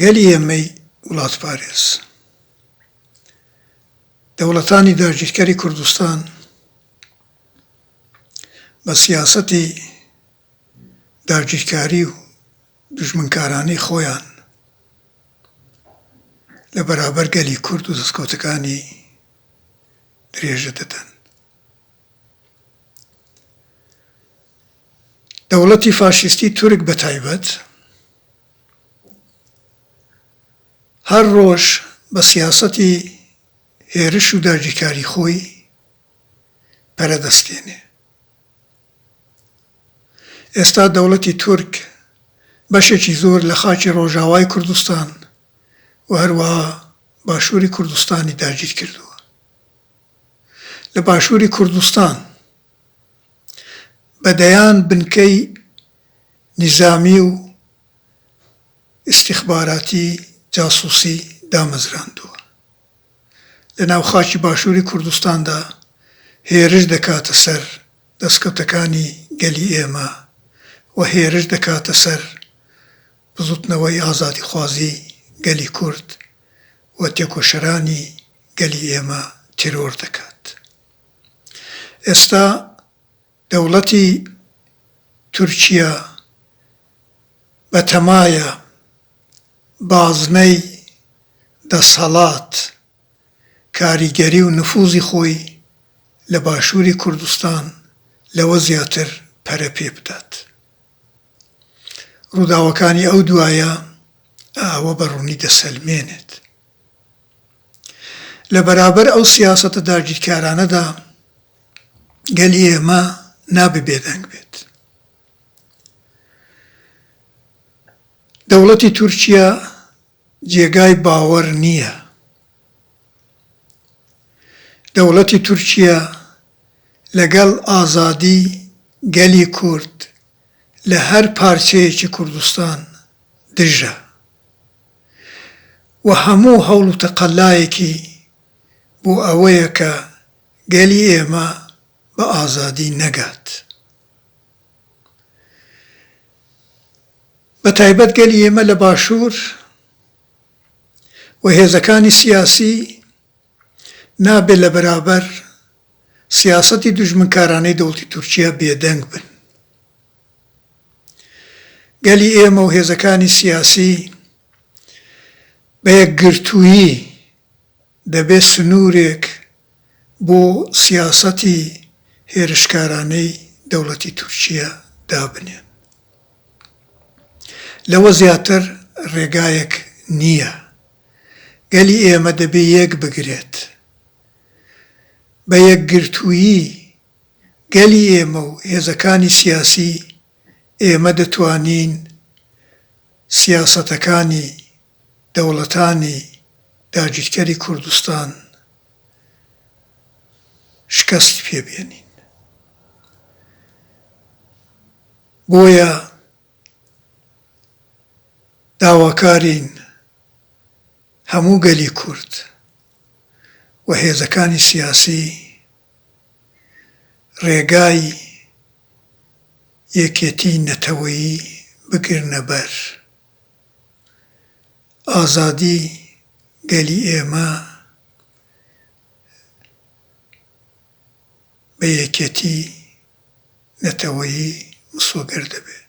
گەلی ئێمەی وڵاتپارێز دەوڵەتانی داگیرکەری کوردستان بە سیاسەتی داگیرکاری و دوژمنکارانەی خۆیان لە بەرابەر گەلی کورد و دەستکەوتەکانی درێژە دەدەن. دەوڵەتی فاشیستی تورک بە تایبەت هەر ڕۆژ بە سیاسەتی هێرش و داگیرکاری خۆی پەرەدەستێنێ. ئێستا دەوڵەتی تورک بەشێکی زۆر لە خاکی ڕۆژاوای کوردستان و هەروەها باشووری کوردستانی داگیر کردووە. لە باشووری کوردستان بەدەیان بنکەی نیزامی و ئیستیخباراتی جاسووسی دامەزراندووە. لە ناو خاکی باشووری کوردستاندا هێرش دەکاتە سەر دەستکەوتەکانی گەلی ئێمە و هێرش دەکاتە سەر بزوتنەوەی ئازادیخوازی گەلی کورد و تێکۆشەرانی گەلی ئێمە تیرۆر دەکات. ئێستا دەوڵەتی تورکیا بەتەمایە بازنەی دەسەڵات، کاریگەری و نفوزی خۆی لە باشووری کوردستان لەوە زیاتر پەرە پێ بدات. ڕووداوەکانی ئەو دوایە ئەوە بەڕوونی دەسەلمێنێت. لە بەرابەر ئەو سیاسەتە داگیرکارانەدا گەلی ئێمە نابێ بێدەنگ بێت. دەوڵەتی تورکیا جێگای باوەڕ نییە. دەوڵەتی تورکیا لەگەڵ ئازادی گەلی کورد لە هەر پارچەیەکی کوردستان دژە و هەموو هەوڵ و تەقەلایەکی بۆ ئەوەیە کە گەلی ئێمە بە ئازادی نەگات. بە تایبەت گەلی ئێمە لە باشوور و هێزەکانی سیاسی نابێت لە بەرابەر سیاسەتی دوژمنکارانەی دەوڵەتی تورکیا بێدەنگ بن. گەلی ئێمە و هێزەکانی سیاسی بە یەکگرتوویی دەبێت سنوورێک بۆ سیاسەتی هێرشکارانەی دەوڵەتی تورکیا دابنێن. لەوە زیاتر ڕێگایەک نییە. گەلی ئێمە دەبێت یەک بگرێت. بە یەکگرتوویی گەلی ئێمە و هێزەکانی سیاسی ئێمە دەتوانین سیاسەتەکانی دەوڵەتانی داگیرکەری کوردستان شکەستی پێبێنین. بۆیە داواکارین هەموو گەلی کورد و هێزەکانی سیاسی ڕێگای یەکێتی نەتەوەیی بگرنە بەر. ئازادی گەلی ئێمە بە یەکێتی نەتەوەیی مسووگەر دەبێت.